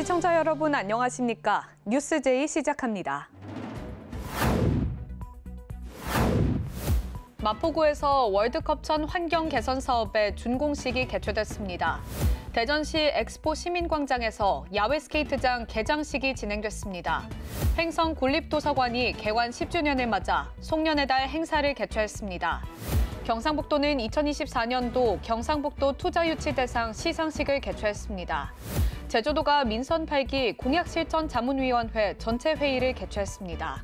시청자 여러분 안녕하십니까? 뉴스제이 시작합니다. 마포구에서 월드컵 전 환경 개선 사업의 준공식이 개최됐습니다. 대전시 엑스포 시민광장에서 야외 스케이트장 개장식이 진행됐습니다. 횡성 국립도서관이 개관 10주년을 맞아 송년의 달 행사를 개최했습니다. 경상북도는 2024년도 경상북도 투자유치 대상 시상식을 개최했습니다. 제주도가 민선 8기 공약실천자문위원회 전체 회의를 개최했습니다.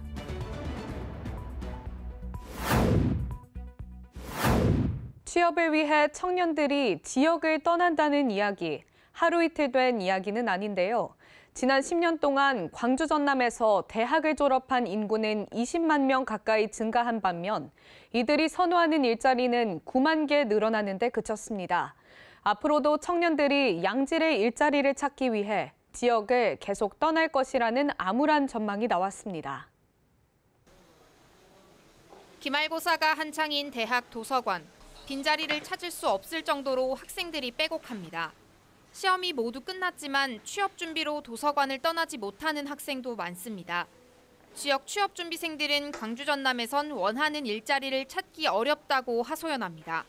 취업을 위해 청년들이 지역을 떠난다는 이야기, 하루 이틀 된 이야기는 아닌데요. 지난 10년 동안 광주 전남에서 대학을 졸업한 인구는 20만 명 가까이 증가한 반면 이들이 선호하는 일자리는 9만 개 늘어나는 데 그쳤습니다. 앞으로도 청년들이 양질의 일자리를 찾기 위해 지역을 계속 떠날 것이라는 암울한 전망이 나왔습니다. 기말고사가 한창인 대학 도서관. 빈자리를 찾을 수 없을 정도로 학생들이 빼곡합니다. 시험이 모두 끝났지만 취업 준비로 도서관을 떠나지 못하는 학생도 많습니다. 지역 취업 준비생들은 광주 전남에선 원하는 일자리를 찾기 어렵다고 하소연합니다.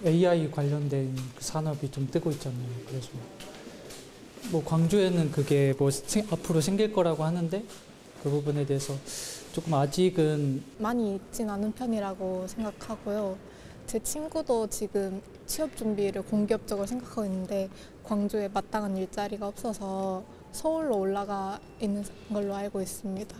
AI 관련된 그 산업이 좀 뜨고 있잖아요. 그래서 광주에는 그게 앞으로 생길 거라고 하는데 그 부분에 대해서 조금 아직은 많이 있진 않은 편이라고 생각하고요. 제 친구도 지금 취업 준비를 공기업적으로 생각하고 있는데 광주에 마땅한 일자리가 없어서 서울로 올라가 있는 걸로 알고 있습니다.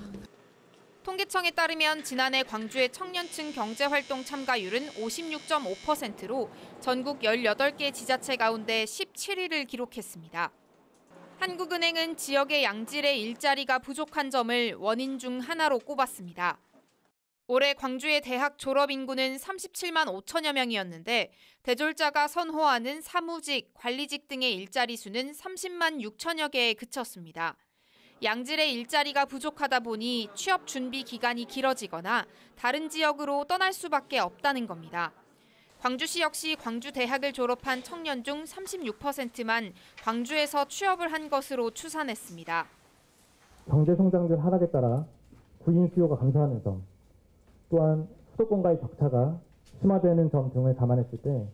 통계청에 따르면 지난해 광주의 청년층 경제활동 참가율은 56.5%로 전국 18개 지자체 가운데 17위를 기록했습니다. 한국은행은 지역의 양질의 일자리가 부족한 점을 원인 중 하나로 꼽았습니다. 올해 광주의 대학 졸업 인구는 37만 5천여 명이었는데 대졸자가 선호하는 사무직, 관리직 등의 일자리 수는 30만 6천여 개에 그쳤습니다. 양질의 일자리가 부족하다 보니 취업 준비 기간이 길어지거나 다른 지역으로 떠날 수밖에 없다는 겁니다. 광주시 역시 광주 대학을 졸업한 청년 중 36%만 광주에서 취업을 한 것으로 추산했습니다. 경제 성장률 하락에 따라 구인 수요가 감소하는 점, 또한 수도권과의 격차가 심화되는 점 등을 감안했을 때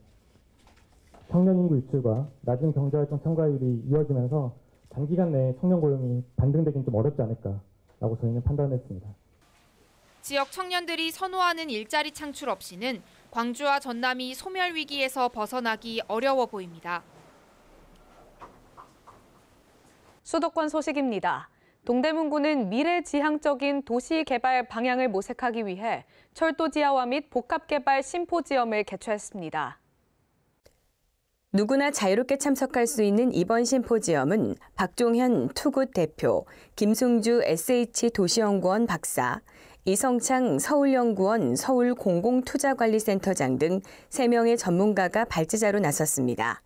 청년 인구 유출과 낮은 경제활동 참가율이 이어지면서 단기간 내에 청년 고용이 반등되긴 좀 어렵지 않을까라고 저희는 판단했습니다. 지역 청년들이 선호하는 일자리 창출 없이는 광주와 전남이 소멸 위기에서 벗어나기 어려워 보입니다. 수도권 소식입니다. 동대문구는 미래지향적인 도시개발 방향을 모색하기 위해 철도지하화 및 복합개발 심포지엄을 개최했습니다. 누구나 자유롭게 참석할 수 있는 이번 심포지엄은 박종현 투굿 대표, 김승주 SH도시연구원 박사, 이성창 서울연구원 서울공공투자관리센터장 등 3명의 전문가가 발제자로 나섰습니다.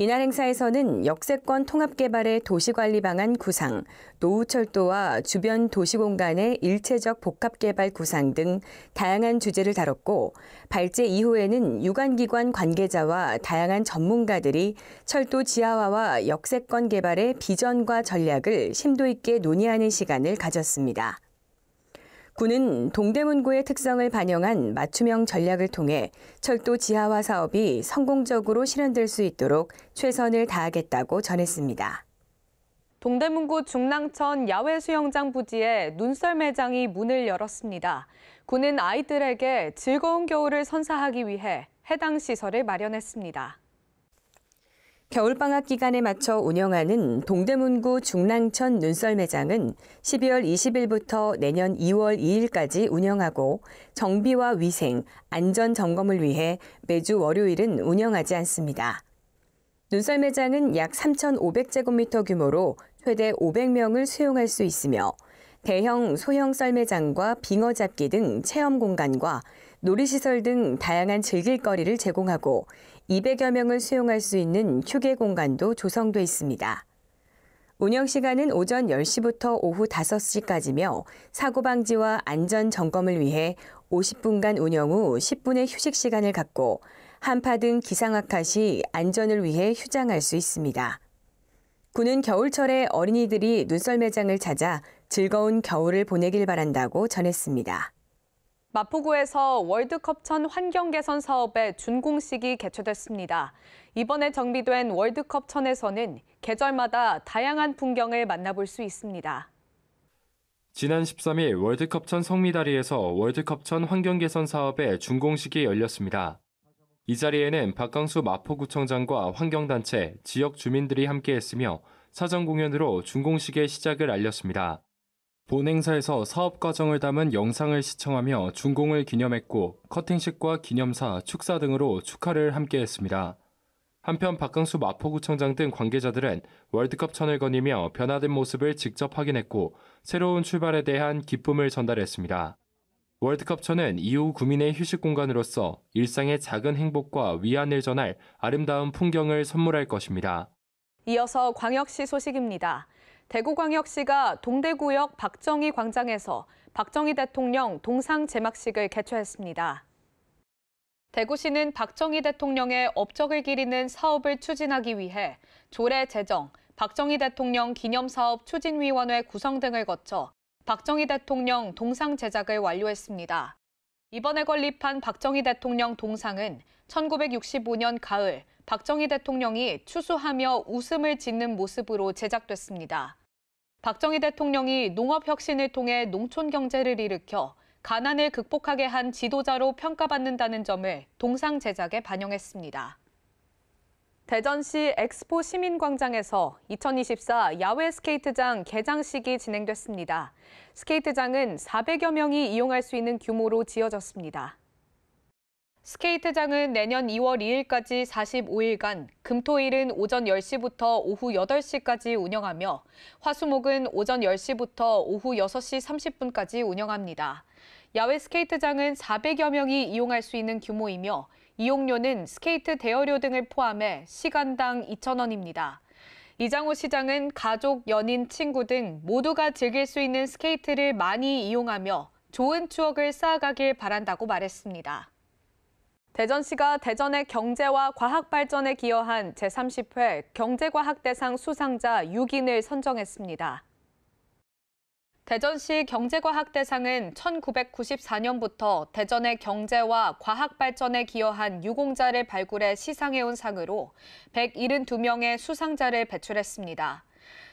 이날 행사에서는 역세권 통합개발의 도시관리 방안 구상, 노후철도와 주변 도시공간의 일체적 복합개발 구상 등 다양한 주제를 다뤘고 발제 이후에는 유관기관 관계자와 다양한 전문가들이 철도 지하화와 역세권 개발의 비전과 전략을 심도 있게 논의하는 시간을 가졌습니다. 구는 동대문구의 특성을 반영한 맞춤형 전략을 통해 철도 지하화 사업이 성공적으로 실현될 수 있도록 최선을 다하겠다고 전했습니다. 동대문구 중랑천 야외 수영장 부지에 눈썰 매장이 문을 열었습니다. 구는 아이들에게 즐거운 겨울을 선사하기 위해 해당 시설을 마련했습니다. 겨울방학 기간에 맞춰 운영하는 동대문구 중랑천 눈썰 매장은 12월 20일부터 내년 2월 2일까지 운영하고 정비와 위생, 안전 점검을 위해 매주 월요일은 운영하지 않습니다. 눈썰 매장은 약 3,500제곱미터 규모로 최대 500명을 수용할 수 있으며 대형, 소형 썰매장과 빙어 잡기 등 체험 공간과 놀이시설 등 다양한 즐길거리를 제공하고 200여 명을 수용할 수 있는 휴게 공간도 조성돼 있습니다. 운영 시간은 오전 10시부터 오후 5시까지며 사고 방지와 안전 점검을 위해 50분간 운영 후 10분의 휴식 시간을 갖고 한파 등 기상악화 시 안전을 위해 휴장할 수 있습니다. 군은 겨울철에 어린이들이 눈썰 매장을 찾아 즐거운 겨울을 보내길 바란다고 전했습니다. 마포구에서 월드컵천 환경 개선 사업의 준공식이 개최됐습니다. 이번에 정비된 월드컵천에서는 계절마다 다양한 풍경을 만나볼 수 있습니다. 지난 13일 월드컵천 성미다리에서 월드컵천 환경 개선 사업의 준공식이 열렸습니다. 이 자리에는 박강수 마포구청장과 환경단체, 지역 주민들이 함께했으며 사전 공연으로 준공식의 시작을 알렸습니다. 본 행사에서 사업 과정을 담은 영상을 시청하며 준공을 기념했고 커팅식과 기념사, 축사 등으로 축하를 함께했습니다. 한편 박강수 마포구청장 등 관계자들은 월드컵천을 거니며 변화된 모습을 직접 확인했고 새로운 출발에 대한 기쁨을 전달했습니다. 월드컵천은 이후 구민의 휴식 공간으로서 일상의 작은 행복과 위안을 전할 아름다운 풍경을 선물할 것입니다. 이어서 광역시 소식입니다. 대구광역시가 동대구역 박정희 광장에서 박정희 대통령 동상 제막식을 개최했습니다. 대구시는 박정희 대통령의 업적을 기리는 사업을 추진하기 위해 조례 제정, 박정희 대통령 기념사업 추진위원회 구성 등을 거쳐 박정희 대통령 동상 제작을 완료했습니다. 이번에 건립한 박정희 대통령 동상은 1965년 가을 박정희 대통령이 추수하며 웃음을 짓는 모습으로 제작됐습니다. 박정희 대통령이 농업혁신을 통해 농촌 경제를 일으켜 가난을 극복하게 한 지도자로 평가받는다는 점을 동상 제작에 반영했습니다. 대전시 엑스포 시민광장에서 2024 야외 스케이트장 개장식이 진행됐습니다. 스케이트장은 400여 명이 이용할 수 있는 규모로 지어졌습니다. 스케이트장은 내년 2월 2일까지 45일간 금토일은 오전 10시부터 오후 8시까지 운영하며 화수목은 오전 10시부터 오후 6시 30분까지 운영합니다. 야외 스케이트장은 400여 명이 이용할 수 있는 규모이며 이용료는 스케이트 대여료 등을 포함해 시간당 2,000원입니다. 이장호 시장은 가족, 연인, 친구 등 모두가 즐길 수 있는 스케이트를 많이 이용하며 좋은 추억을 쌓아가길 바란다고 말했습니다. 대전시가 대전의 경제와 과학 발전에 기여한 제30회 경제과학대상 수상자 6인을 선정했습니다. 대전시 경제과학대상은 1994년부터 대전의 경제와 과학 발전에 기여한 유공자를 발굴해 시상해온 상으로 172명의 수상자를 배출했습니다.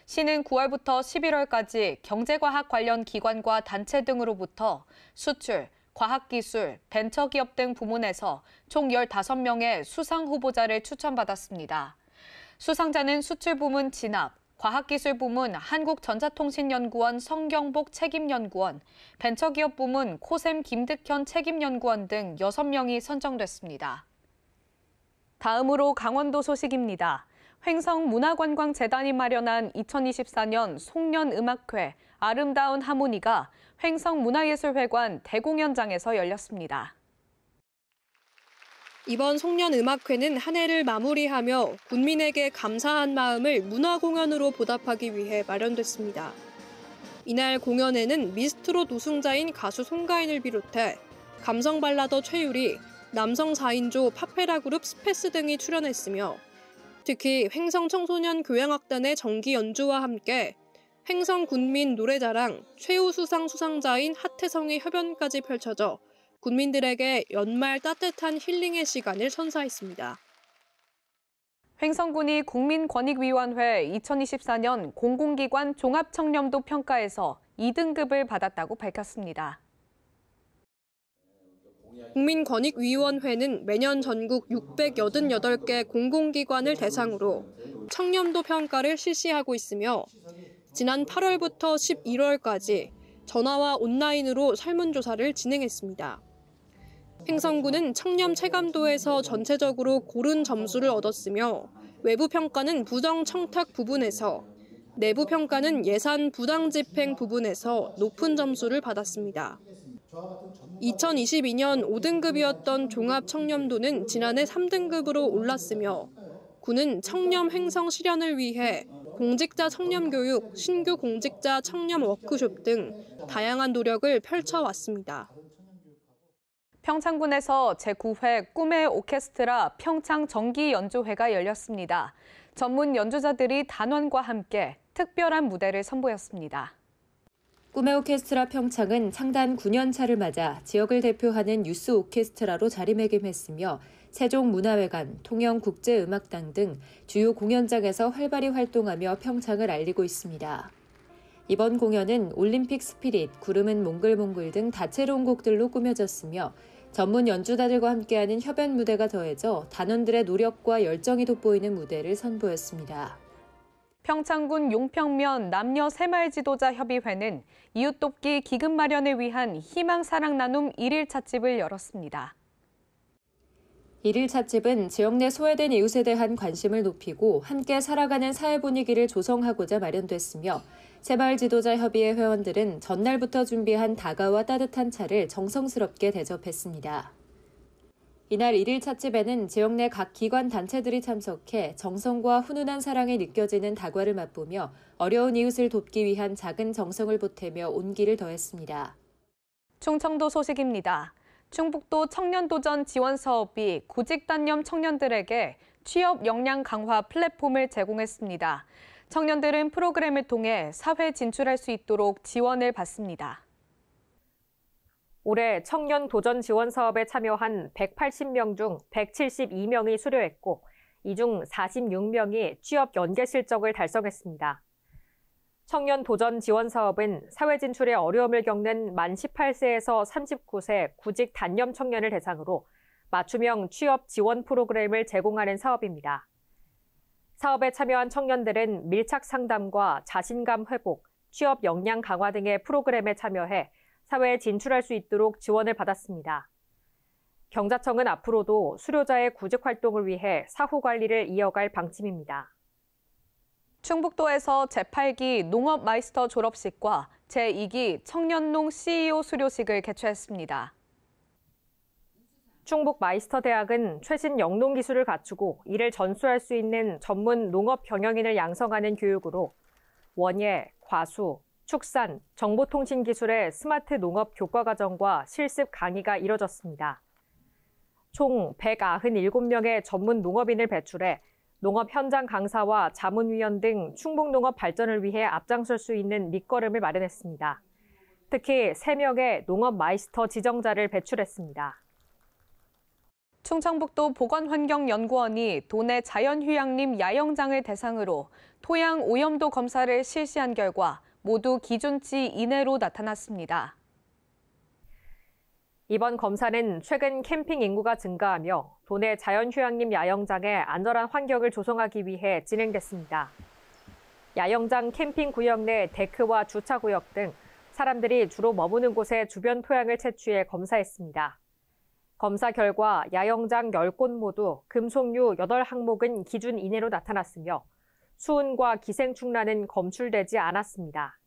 시는 9월부터 11월까지 경제과학 관련 기관과 단체 등으로부터 수출, 과학기술, 벤처기업 등 부문에서 총 15명의 수상 후보자를 추천받았습니다. 수상자는 수출부문 진압, 과학기술부문 한국전자통신연구원 성경복 책임연구원, 벤처기업 부문 코셈 김득현 책임연구원 등 6명이 선정됐습니다. 다음으로 강원도 소식입니다. 횡성문화관광재단이 마련한 2024년 송년음악회 아름다운 하모니가 횡성문화예술회관 대공연장에서 열렸습니다. 이번 송년음악회는 한 해를 마무리하며 군민에게 감사한 마음을 문화공연으로 보답하기 위해 마련됐습니다. 이날 공연에는 미스트롯 우승자인 가수 송가인을 비롯해 감성 발라더 최유리, 남성 4인조 파페라 그룹 스페스 등이 출연했으며 특히 횡성 청소년 교향악단의 정기 연주와 함께 횡성 군민 노래자랑 최우수상 수상자인 하태성의 협연까지 펼쳐져 군민들에게 연말 따뜻한 힐링의 시간을 선사했습니다. 횡성군이 국민권익위원회 2024년 공공기관 종합청렴도 평가에서 2등급을 받았다고 밝혔습니다. 국민권익위원회는 매년 전국 688개 공공기관을 대상으로 청렴도 평가를 실시하고 있으며 지난 8월부터 11월까지 전화와 온라인으로 설문조사를 진행했습니다. 횡성군은 청렴 체감도에서 전체적으로 고른 점수를 얻었으며 외부 평가는 부정 청탁 부분에서, 내부 평가는 예산 부당 집행 부분에서 높은 점수를 받았습니다. 2022년 5등급이었던 종합 청렴도는 지난해 3등급으로 올랐으며 군은 청렴 횡성 실현을 위해 공직자 청렴 교육, 신규 공직자 청렴 워크숍 등 다양한 노력을 펼쳐왔습니다. 평창군에서 제9회 꿈의 오케스트라 평창 정기 연주회가 열렸습니다. 전문 연주자들이 단원과 함께 특별한 무대를 선보였습니다. 꿈의 오케스트라 평창은 창단 9년 차를 맞아 지역을 대표하는 유스 오케스트라로 자리매김했으며 세종문화회관, 통영국제음악당 등 주요 공연장에서 활발히 활동하며 평창을 알리고 있습니다. 이번 공연은 올림픽 스피릿, 구름은 몽글몽글 등 다채로운 곡들로 꾸며졌으며 전문 연주자들과 함께하는 협연 무대가 더해져 단원들의 노력과 열정이 돋보이는 무대를 선보였습니다. 평창군 용평면 남녀 새마을 지도자 협의회는 이웃 돕기 기금 마련을 위한 희망 사랑 나눔 1일 찻집을 열었습니다. 1일 찻집은 지역 내 소외된 이웃에 대한 관심을 높이고 함께 살아가는 사회 분위기를 조성하고자 마련됐으며 새마을 지도자 협의회 회원들은 전날부터 준비한 다가와 따뜻한 차를 정성스럽게 대접했습니다. 이날 1일 찻집에는 지역 내 각 기관 단체들이 참석해 정성과 훈훈한 사랑이 느껴지는 다과를 맛보며 어려운 이웃을 돕기 위한 작은 정성을 보태며 온기를 더했습니다. 충청도 소식입니다. 충북도 청년도전 지원 사업이 구직단념 청년들에게 취업 역량 강화 플랫폼을 제공했습니다. 청년들은 프로그램을 통해 사회 진출할 수 있도록 지원을 받습니다. 올해 청년 도전 지원 사업에 참여한 180명 중 172명이 수료했고, 이 중 46명이 취업 연계 실적을 달성했습니다. 청년 도전 지원 사업은 사회 진출에 어려움을 겪는 만 18세에서 39세 구직 단념 청년을 대상으로 맞춤형 취업 지원 프로그램을 제공하는 사업입니다. 사업에 참여한 청년들은 밀착 상담과 자신감 회복, 취업 역량 강화 등의 프로그램에 참여해 사회에 진출할 수 있도록 지원을 받았습니다. 경자청은 앞으로도 수료자의 구직 활동을 위해 사후 관리를 이어갈 방침입니다. 충북도에서 제8기 농업 마이스터 졸업식과 제2기 청년농 CEO 수료식을 개최했습니다. 충북 마이스터 대학은 최신 영농 기술을 갖추고 이를 전수할 수 있는 전문 농업 경영인을 양성하는 교육으로 원예, 과수, 축산, 정보통신 기술의 스마트 농업 교과 과정과 실습 강의가 이뤄졌습니다. 총 197명의 전문 농업인을 배출해 농업 현장 강사와 자문위원 등 충북 농업 발전을 위해 앞장설 수 있는 밑거름을 마련했습니다. 특히 3명의 농업 마이스터 지정자를 배출했습니다. 충청북도 보건환경연구원이 도내 자연휴양림 야영장을 대상으로 토양 오염도 검사를 실시한 결과 모두 기준치 이내로 나타났습니다. 이번 검사는 최근 캠핑 인구가 증가하며 도내 자연휴양림 야영장에 안전한 환경을 조성하기 위해 진행됐습니다. 야영장 캠핑 구역 내 데크와 주차구역 등 사람들이 주로 머무는 곳의 주변 토양을 채취해 검사했습니다. 검사 결과 야영장 10곳 모두 금속류 8항목은 기준 이내로 나타났으며 수은과 기생충란은 검출되지 않았습니다.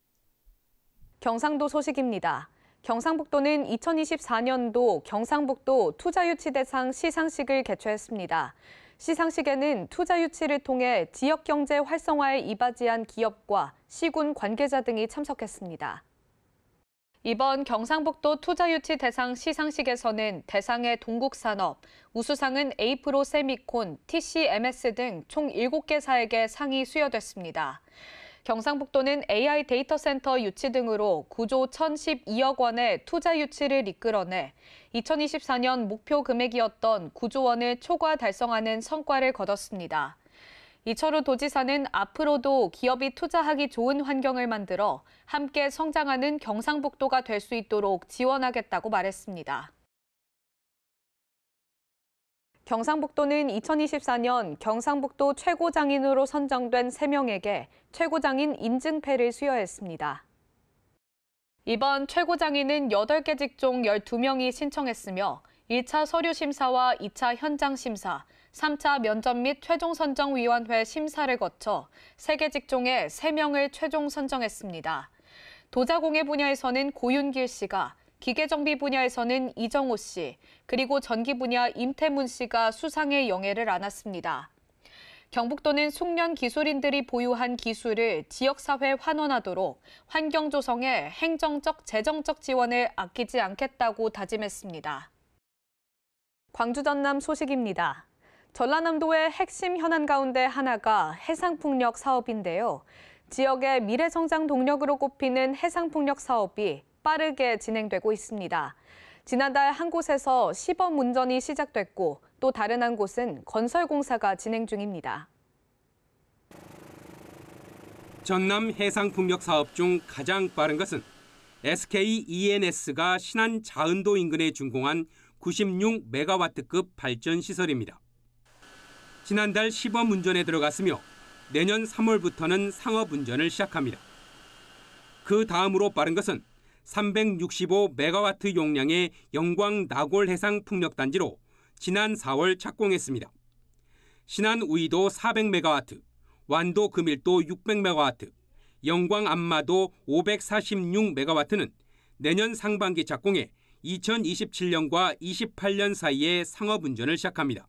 경상도 소식입니다. 경상북도는 2024년도 경상북도 투자유치 대상 시상식을 개최했습니다. 시상식에는 투자유치를 통해 지역경제 활성화에 이바지한 기업과 시군 관계자 등이 참석했습니다. 이번 경상북도 투자유치 대상 시상식에서는 대상의 동국산업, 우수상은 에이프로 세미콘, TCMS 등 총 7개사에게 상이 수여됐습니다. 경상북도는 AI 데이터 센터 유치 등으로 구조 1,012억 원의 투자 유치를 이끌어내 2024년 목표 금액이었던 9조 원을 초과 달성하는 성과를 거뒀습니다. 이철우 도지사는 앞으로도 기업이 투자하기 좋은 환경을 만들어 함께 성장하는 경상북도가 될 수 있도록 지원하겠다고 말했습니다. 경상북도는 2024년 경상북도 최고장인으로 선정된 3명에게 최고장인 인증패를 수여했습니다. 이번 최고장인은 8개 직종 12명이 신청했으며 1차 서류 심사와 2차 현장 심사, 3차 면접 및 최종 선정위원회 심사를 거쳐 3개 직종에 3명을 최종 선정했습니다. 도자공예 분야에서는 고윤길 씨가, 기계정비 분야에서는 이정호 씨, 그리고 전기 분야 임태문 씨가 수상의 영예를 안았습니다. 경북도는 숙련 기술인들이 보유한 기술을 지역사회에 환원하도록 환경 조성에 행정적, 재정적 지원을 아끼지 않겠다고 다짐했습니다. 광주 전남 소식입니다. 전라남도의 핵심 현안 가운데 하나가 해상풍력 사업인데요. 지역의 미래성장 동력으로 꼽히는 해상풍력 사업이 빠르게 진행되고 있습니다. 지난달 한 곳에서 시범 운전이 시작됐고 또 다른 한 곳은 건설 공사가 진행 중입니다. 전남 해상풍력 사업 중 가장 빠른 것은 SK ENS가 신안 자은도 인근에 준공한 96메가와트급 발전 시설입니다. 지난달 시범 운전에 들어갔으며 내년 3월부터는 상업 운전을 시작합니다. 그 다음으로 빠른 것은 365메가와트 용량의 영광 나골 해상 풍력단지로 지난 4월 착공했습니다. 신안 우이도 400메가와트, 완도 금일도 600메가와트, 영광 안마도 546메가와트는 내년 상반기 착공해 2027년과 28년 사이에 상업 운전을 시작합니다.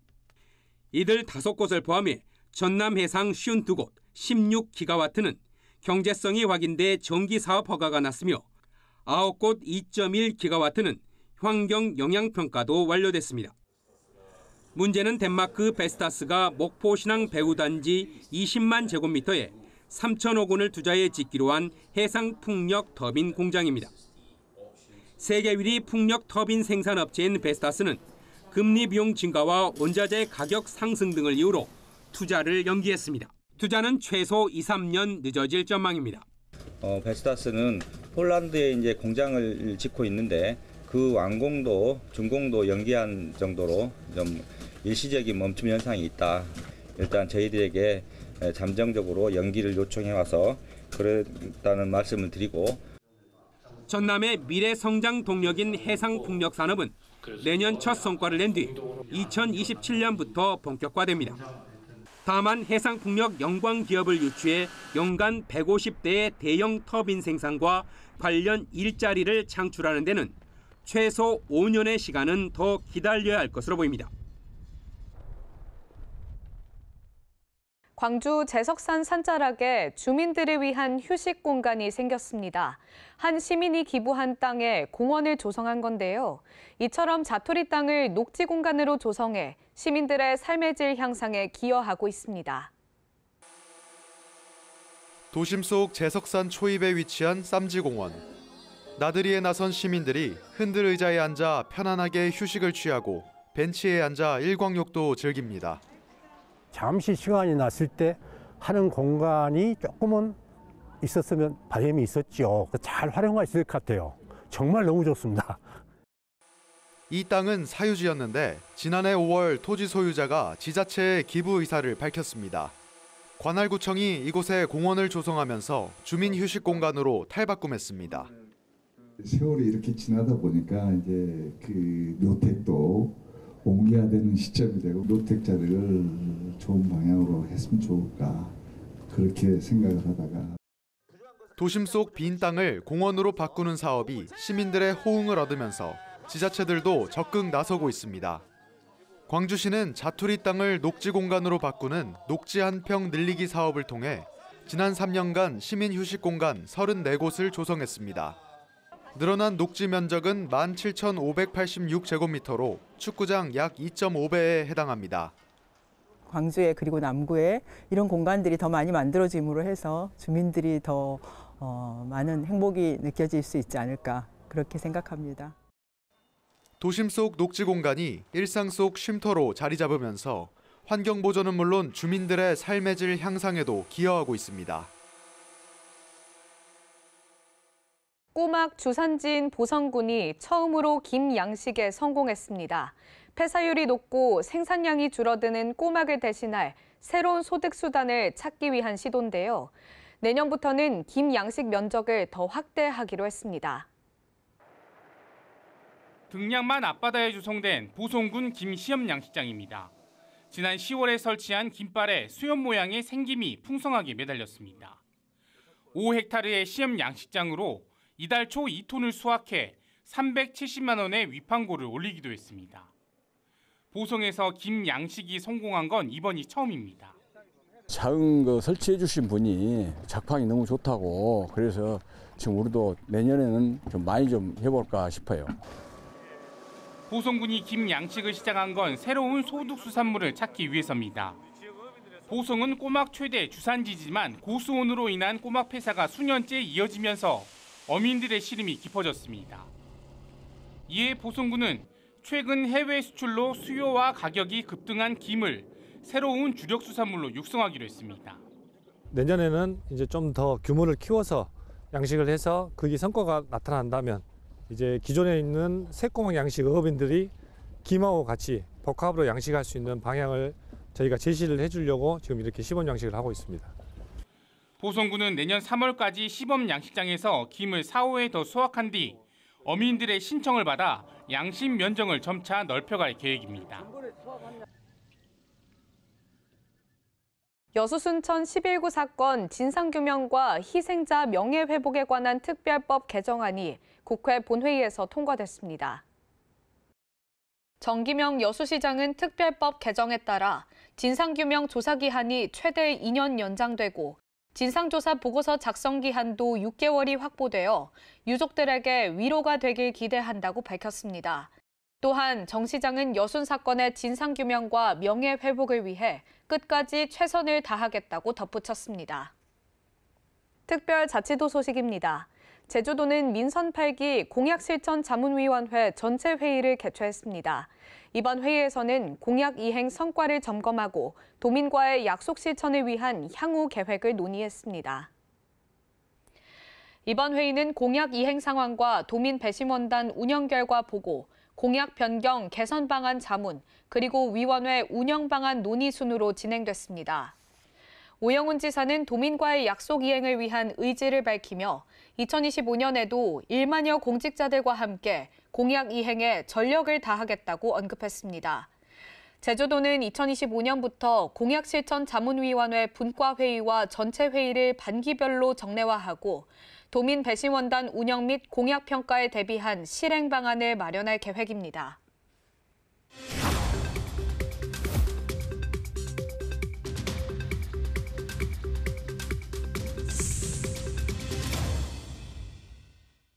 이들 5곳을 포함해 전남 해상 52곳 16기가와트는 경제성이 확인돼 정기 사업 허가가 났으며 9곳 2.1기가와트는 환경 영향 평가도 완료됐습니다. 문제는 덴마크 베스타스가 목포 신항 배후단지 20만 제곱미터에 3천억 원을 투자해 짓기로 한 해상 풍력 터빈 공장입니다. 세계 1위 풍력 터빈 생산 업체인 베스타스는 금리 비용 증가와 원자재 가격 상승 등을 이유로 투자를 연기했습니다. 투자는 최소 2-3년 늦어질 전망입니다. 베스타스는 폴란드에 이제 공장을 짓고 있는데 그 완공도 준공도 연기한 정도로 좀 일시적인 멈춤 현상이 있다. 일단 저희들에게 잠정적으로 연기를 요청해 와서 그랬다는 말씀을 드리고, 전남의 미래 성장 동력인 해상 풍력 산업은 내년 첫 성과를 낸 뒤 2027년부터 본격화됩니다. 다만 해상 풍력 영광 기업을 유치해 연간 150대의 대형 터빈 생산과 관련 일자리를 창출하는 데는 최소 5년의 시간은 더 기다려야 할 것으로 보입니다. 광주 제석산 산자락에 주민들을 위한 휴식 공간이 생겼습니다. 한 시민이 기부한 땅에 공원을 조성한 건데요. 이처럼 자투리 땅을 녹지 공간으로 조성해 시민들의 삶의 질 향상에 기여하고 있습니다. 도심 속 제석산 초입에 위치한 쌈지공원. 나들이에 나선 시민들이 흔들 의자에 앉아 편안하게 휴식을 취하고 벤치에 앉아 일광욕도 즐깁니다. 잠시 시간이 났을 때 하는 공간이 조금은 있었으면 바람이 있었죠. 잘 활용할 수 있을 것 같아요. 정말 너무 좋습니다. 이 땅은 사유지였는데 지난해 5월 토지 소유자가 지자체에 기부 의사를 밝혔습니다. 관할구청이 이곳에 공원을 조성하면서 주민 휴식 공간으로 탈바꿈했습니다. 세월이 이렇게 지나다 보니까 이제 그 노택도 옮겨야 되는 시점이 되고 노택자들을 좋은 방향으로 했으면 좋을까 그렇게 생각을 하다가 도심 속 빈 땅을 공원으로 바꾸는 사업이 시민들의 호응을 얻으면서 지자체들도 적극 나서고 있습니다. 광주시는 자투리 땅을 녹지 공간으로 바꾸는 녹지 한 평 늘리기 사업을 통해 지난 3년간 시민 휴식 공간 34곳을 조성했습니다. 늘어난 녹지 면적은 17,586제곱미터로 축구장 약 2.5배에 해당합니다. 광주에 그리고 남구에 이런 공간들이 더 많이 만들어짐으로 해서 주민들이 더 많은 행복이 느껴질 수 있지 않을까 그렇게 생각합니다. 도심 속 녹지 공간이 일상 속 쉼터로 자리 잡으면서 환경 보존은 물론 주민들의 삶의 질 향상에도 기여하고 있습니다. 꼬막 주산지인 보성군이 처음으로 김 양식에 성공했습니다. 폐사율이 높고 생산량이 줄어드는 꼬막을 대신할 새로운 소득 수단을 찾기 위한 시도인데요. 내년부터는 김 양식 면적을 더 확대하기로 했습니다. 등량만 앞바다에 조성된 보성군 김시험 양식장입니다. 지난 10월에 설치한 김발에 수염 모양의 생김이 풍성하게 매달렸습니다. 5헥타르의 시험 양식장으로 이달 초 2톤을 수확해 370만 원의 위판고를 올리기도 했습니다. 보성에서 김 양식이 성공한 건 이번이 처음입니다. 작은 거 설치해 주신 분이 작황이 너무 좋다고 그래서 지금 우리도 내년에는 좀 많이 좀 해볼까 싶어요. 보송군이 김 양식을 시작한 건 새로운 소득수산물을 찾기 위해서입니다. 보송은 꼬막 최대 주산지지만 고수온으로 인한 꼬막 폐사가 수년째 이어지면서 어민들의 시름이 깊어졌습니다. 이에 보송군은 최근 해외 수출로 수요와 가격이 급등한 김을 새로운 주력 수산물로 육성하기로 했습니다. 내년에는 이제 좀 더 규모를 키워서 양식을 해서 그게 성과가 나타난다면 이제 기존에 있는 새꼬막 양식 어업인들이 김하고 같이 복합으로 양식할 수 있는 방향을 저희가 제시를 해주려고 지금 이렇게 시범 양식을 하고 있습니다. 보송군은 내년 3월까지 시범 양식장에서 김을 4호에 더 수확한 뒤 어민들의 신청을 받아 양식 면적을 점차 넓혀갈 계획입니다. 여수 순천 11구 사건 진상규명과 희생자 명예회복에 관한 특별법 개정안이 국회 본회의에서 통과됐습니다. 정기명 여수시장은 특별법 개정에 따라 진상규명 조사기한이 최대 2년 연장되고 진상조사 보고서 작성 기한도 6개월이 확보되어 유족들에게 위로가 되길 기대한다고 밝혔습니다. 또한 정 시장은 여순 사건의 진상규명과 명예회복을 위해 끝까지 최선을 다하겠다고 덧붙였습니다. 특별자치도 소식입니다. 제주도는 민선 8기 공약실천자문위원회 전체 회의를 개최했습니다. 이번 회의에서는 공약 이행 성과를 점검하고 도민과의 약속 실천을 위한 향후 계획을 논의했습니다. 이번 회의는 공약 이행 상황과 도민 배심원단 운영 결과 보고, 공약 변경 개선 방안 자문, 그리고 위원회 운영 방안 논의 순으로 진행됐습니다. 오영훈 지사는 도민과의 약속 이행을 위한 의지를 밝히며 2025년에도 1만여 공직자들과 함께 공약 이행에 전력을 다하겠다고 언급했습니다. 제주도는 2025년부터 공약실천자문위원회 분과회의와 전체회의를 반기별로 정례화하고 도민 배심원단 운영 및 공약평가에 대비한 실행 방안을 마련할 계획입니다.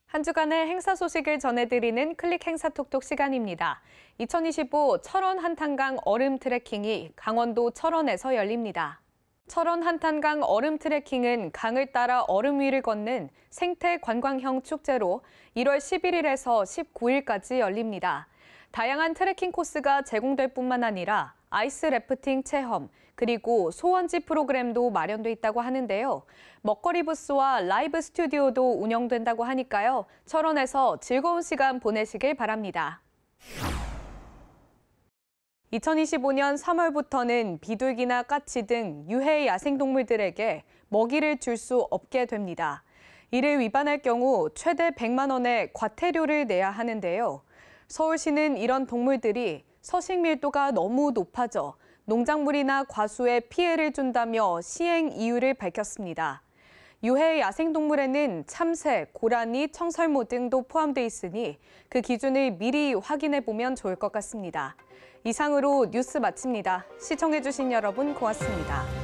한 주간의 행사 소식을 전해드리는 클릭 행사 톡톡 시간입니다. 2025 철원 한탄강 얼음 트레킹이 강원도 철원에서 열립니다. 철원 한탄강 얼음 트레킹은 강을 따라 얼음 위를 걷는 생태 관광형 축제로 1월 11일에서 19일까지 열립니다. 다양한 트레킹 코스가 제공될 뿐만 아니라 아이스 래프팅 체험, 그리고 소원지 프로그램도 마련돼 있다고 하는데요. 먹거리 부스와 라이브 스튜디오도 운영된다고 하니까요. 철원에서 즐거운 시간 보내시길 바랍니다. 2025년 3월부터는 비둘기나 까치 등 유해 야생동물들에게 먹이를 줄 수 없게 됩니다. 이를 위반할 경우 최대 100만 원의 과태료를 내야 하는데요. 서울시는 이런 동물들이 서식 밀도가 너무 높아져 농작물이나 과수에 피해를 준다며 시행 이유를 밝혔습니다. 유해 야생동물에는 참새, 고라니, 청설모 등도 포함돼 있으니 그 기준을 미리 확인해 보면 좋을 것 같습니다. 이상으로 뉴스 마칩니다. 시청해주신 여러분 고맙습니다.